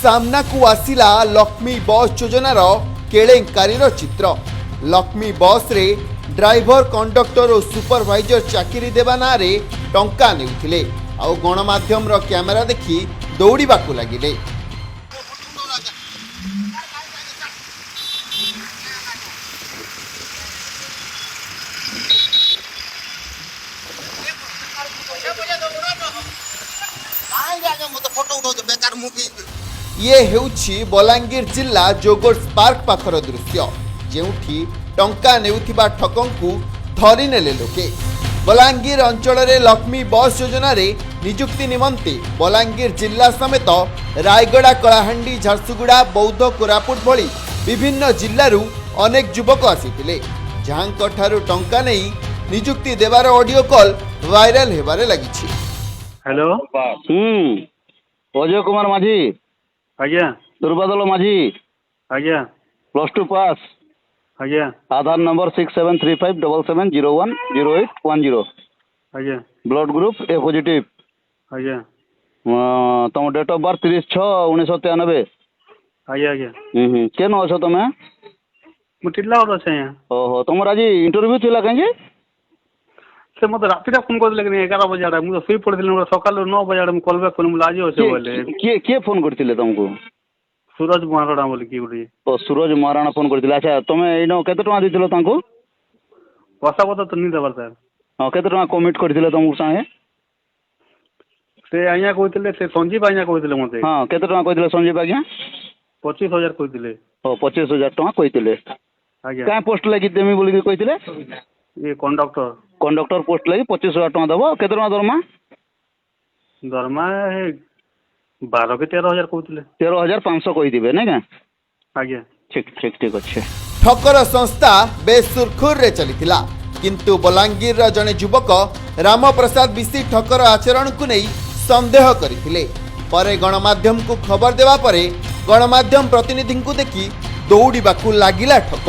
सामना को आसिला लक्ष्मी बस योजनार केलेंकारीर चित्र। लक्ष्मी बस रे ड्राइवर कंडक्टर और सुपरवाइजर चाकरी देवा ना रे टंका नेउथिले आउ गणमाध्यम रो कैमेरा देखी दौड़ाकू लगिले। ये हेउछि बलांगीर जिला जोगर्स पार्क पाखर दृश्य, जेउठी टंका नेउथिबा ठकंकु धरि नेले लोके। बलांगीर अंचल रे लक्ष्मी बस योजना रे नियुक्ति निमंते बलांगीर जिला समेत रायगड़ा, कलाहांडी, झारसुगुड़ा, बौद्ध, कोरापुट भली विभिन्न जिल्लारू अनेक युवक आसीथिले, जहांक ठारू टंका नै नियुक्ति देवार ऑडियो कॉल वायरल हेबारे लागिछि। हेलो अजय कुमार माझी। आज्ञा। दुर्बादल माझी। आज्ञा। +2 पास। आज्ञा। आधार नंबर 6735770810। आज्ञा। Blood group A positive. आज्ञा। तुम डेट ऑफ बर्थ 30/6/1993। आज्ञा। आज्ञा। केन अछ तमे? मु टिल्लावर अछि यहाँ। ओहो, तुमर आज इंटरव्यू थिला काजे? से मत राति फोन कर लेकिन 11 बजे आडा मु सोई पड़थिल, सकाल 9 बजे आडा मु कॉल बैक कोन आज अछि बोले। के फोन करथिले तुमको? सूरज महाराणा बोले की गुडी। ओ सूरज महाराणा फोन करथिले। अच्छा, तुमे एनो केते टका दिथिलो तांको? पैसा बता तो नहीं देबार सर। हां, केते टका कमिट करथिले तुमको साहे? से आइया कहथिले, से संजीव आइया कहथिले मते। हां, केते टका कहथिले संजीव आज्ञा? 25,000 कहथिले। ओ 25,000 टका कहथिले। आज्ञा। का पोस्ट लागि देमी बोली कहथिले? ये कंडक्टर पोस्ट लगी 25,000 टका दबो। केते टका दरमा? दरमा 12 के 13,000 कहथिले। 13,500 कहि दिबे नै का? आज्ञा। ठीक अच्छे। ठकर संस्था बेस सुरखुर रे चलीथिला, किंतु बलांगीर रा जने युवक राम प्रसाद बिसी ठकर आचरण को नहीं संदेह करथिले। परे गणमाध्यम को खबर देवा परे गणमाध्यम प्रतिनिधि को देखि दौड़ाकू लागिला ठक।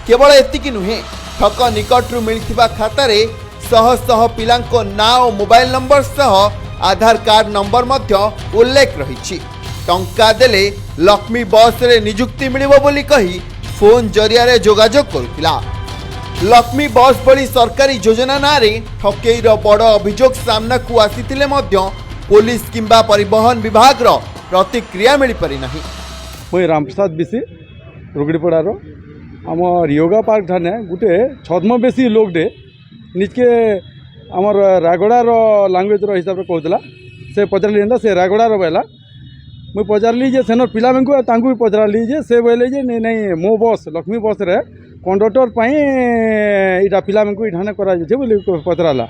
केवल एतिकी नुहे, ठक निकटरू मिलथिबा खाता रे शह शह पिलांको नाम और मोबाइल नंबर सह आधार कार्ड नंबर मध्य उल्लेख रहिछि। टंका देले लक्ष्मी बस रे नियुक्ति मिलिबो बोली कही फोन जरिया रे जोगाजोग करुथिला। लक्ष्मी बस भली सरकारी योजना ना रे ठकेईर बड़ अभियोग सामना को आसीथिले मध्य पुलिस किंबा परिवहन विभाग रो प्रतिक्रिया मिल पारि नाही। मुई रामप्रसाद बिसी रुगड़ीपड़ार आम योगा पार्क ठाने गोटे छद्मवेशी लोकटे निजके आमर रायगड़ार लांगुएज हिसाब से कहला। से पचारि से रायगड़ार बोला। मुई पचारि जे सेनर पिला भी पचारि जे से बोले जे नहीं मो बस लक्ष्मी बस रे कंडक्टर इटा पिला इठाने बोली पचराला।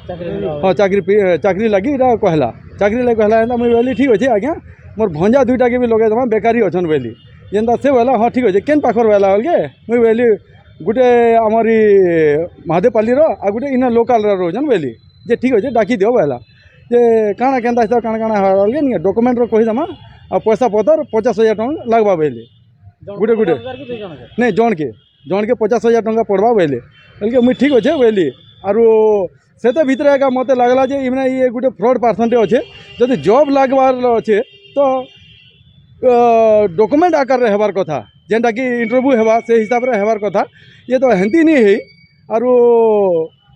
हाँ, चाकरी लगी इटा कहला। चाकरी लगे कहला मुई बोली ठीक अच्छे आज्ञा, मोर भंजा दुईटा के भी लगे देमा, बेकारी अच्छन बोली। जेनता से बोला हाँ ठीक अच्छे, केन पाखर बोला बोल के मुई बोली गोटे आमरी महादेवपाली आ गोटे इन लोकाल रोजन बोली जे ठीक अच्छे डाकी दियो बोला जे काଣା केनता हिसाब काଣା बोल के डॉक्यूमेंट रो कहीदेमा आ पैसा पतर 50,000 टका लगवा बोले। गोटे गोटे नहीं जन के 50,000 टका पड़वा बोले। बोल मुई ठीक अच्छे बोली। आरु से भितर एका मत लगला जे इमना ये गोटे फ्रॉड पर्सन अच्छे। जदि जॉब लगवार अच्छे तो डॉक्यूमेंट आकार रे हेबार कथा, जेनटा कि इंटरव्यू हेबा से हिसाब रे हेबार कथा। ये तो हेंती नहीं है। आरु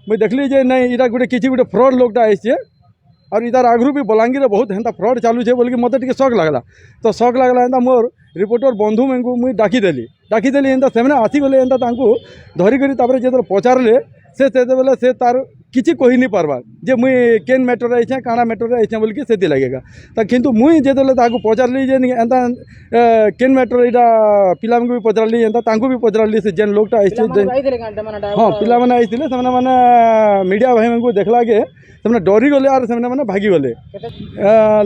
मुई देखली जे नहीं इटा गोटे किछि गोटे फ्रॉड लोकटा आइछे। और इतार आगरू भी बलांगीर रे बहुत हेंता फ्रॉड चालू छे बोल के मते टिके शक लागला। तो शक लागला हेंता मोर रिपोर्टर बंधु मेंगु मुई डाकी देली हेंता सेमने आसी गले हेंता तांकू धरी करी तापर जे पचारले से बेले से तार किछि कहि नहीं पारबा जे मुई केन मैटर रे आइछे काଣା मैटर रे आइछे बोल के सेति लागेगा। ता किंतु मुई जे देले ताकू पचारली जे एंता केन मैटर इटा पिला भी पचारली एंता तांकू भी पचारली से जेन लोकटा आइछे। हां, पिला माने आइथिले सेमने माने मीडिया भाई मेंगु देखला के सेमने डरी गले आर सेमने माने भागी गले।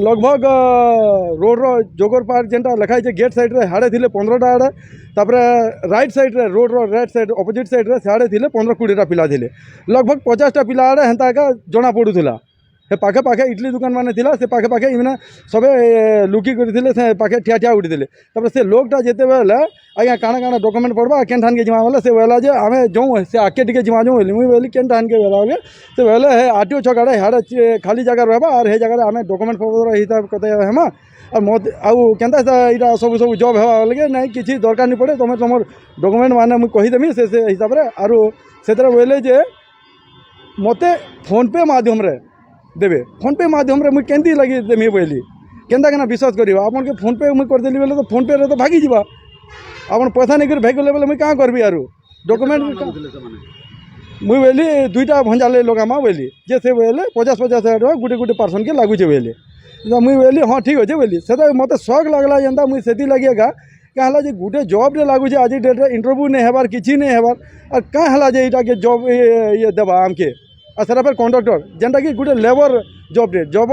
लगभग रोड रो जोगर पार्क जेनटा लिखाई छे गेट साइड रे हाड़े थिले 15टा आड़े, तापरे राइट साइड रे road row right side opposite side रे साड़े थिले 15-20टा पिला थिले। लगभग 50टा पिला आड़े हेंता का जना पड़ुला। से पाखे पाखे इडली दुकान माने थिला, से पाखे पाखे इमना सबे लुकी करथिले, से पाखे ठिया ठिया उठिथिले। तापर से लोकटा जेते बेले आज्ञा काଣା डॉक्यूमेंट पड़बा केन ठान के जिमा बोले से बोला जे आमे जो से आके टिके जिमा जो बोली। मुई बोली केन ठान के बोला से बोले हे आरटीओ छक आड़े हाड़े खाली जगह रहबा और हे जगह आमे डॉक्यूमेंट पत्र हिसाब कते हेमा আর মত আউ কেনতা এটা সবু সবু জব হওয়া লগে নাই কিছু দরকার নি পড়ে তুমি তোমার ডকুমেন্ট মানে মুই কহিদেমি সে হিসাবে আর সেতরে বলে যে মতে ফোনপে মাধ্যমে দেবে ফোনপে মাধ্যমে মুই কেমতি লাগি দেমি বলি কেনতা কেনা বিশ্বাস করিবা আপনাকে ফোনপে মুই করদেলি বেলে তো ফোনপে রে তো ভাগি যাবা আপন পয়সা নেই করে ভাগি গলে বেলে মুই কাঁ করবি আর ডকুমেন্ট মুই বলি দুইটা ভঞ্জালে লগামা বলি যে সে বলে 50,000 টাকা গোটে গোটে পার্সন के लागुचे बोले मुई बोली हाँ ठीक अच्छे बोली से मत शौक लगला जेनता मुई से लगे क्या जे गोटे जॉब रे लागुचे आज डेट इंटरव्यू नहीं हेबार किसी नहीं हेबार और क्या है जे इटा के जॉब ये देवा आमके और सेटा फिर कंडक्टर जेनटा कि गोटे लेबर जॉब रे जॉब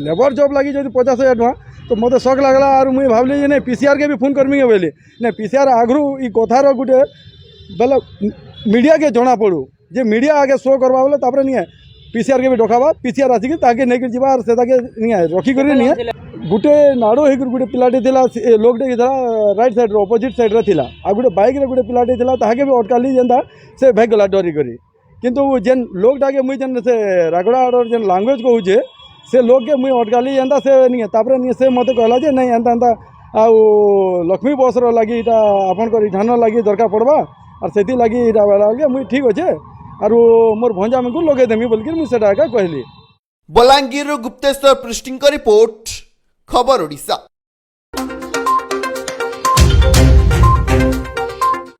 लेबर जॉब लगी जो 50,000 टका तो मत शौक लगला और मुई भावली जे नहीं पीसीआर के भी फोन करमी बोली नहीं पीसीआर आगरू ई कथार गोटे बेले मीडिया के जना पड़ू जे मीडिया आगे शो करवा बोले तापर नहीं है पीसीआर के भी डकावा पीसीआर आसिक ताके नहीं कर जीवा और से ताके नहीं है रखी करी नहीं है गुटे नाड़ो हे गुटे पिलाटे थिला लोकटे थिला राइट साइड रो अपोजिट साइड रे थिला आ गुटे बाइक रे गुटे पिलाटे थिला ताके भी अटकाली जेंदा से भाग गला डरी करी किंतु जेन लोकटा के मुई जेन से रागड़ा और जेन लैंग्वेज कहू जे से लोग के मुई अटकाली जेंदा से नहीं है तापर नहीं से मते कहला जे नहीं एंता एंता आ लक्ष्मी बस रो लागी इटा आपन को इठान लागी दरकार पड़बा और सेती लागी इटा वाला के मुई ठीक अच्छे और मोर भंजा में को लगे देमी बोलकर मुझे सेटा कहली। बलांगीर गुप्तेश्वर पृष्टि रिपोर्ट खबर ओडिशा।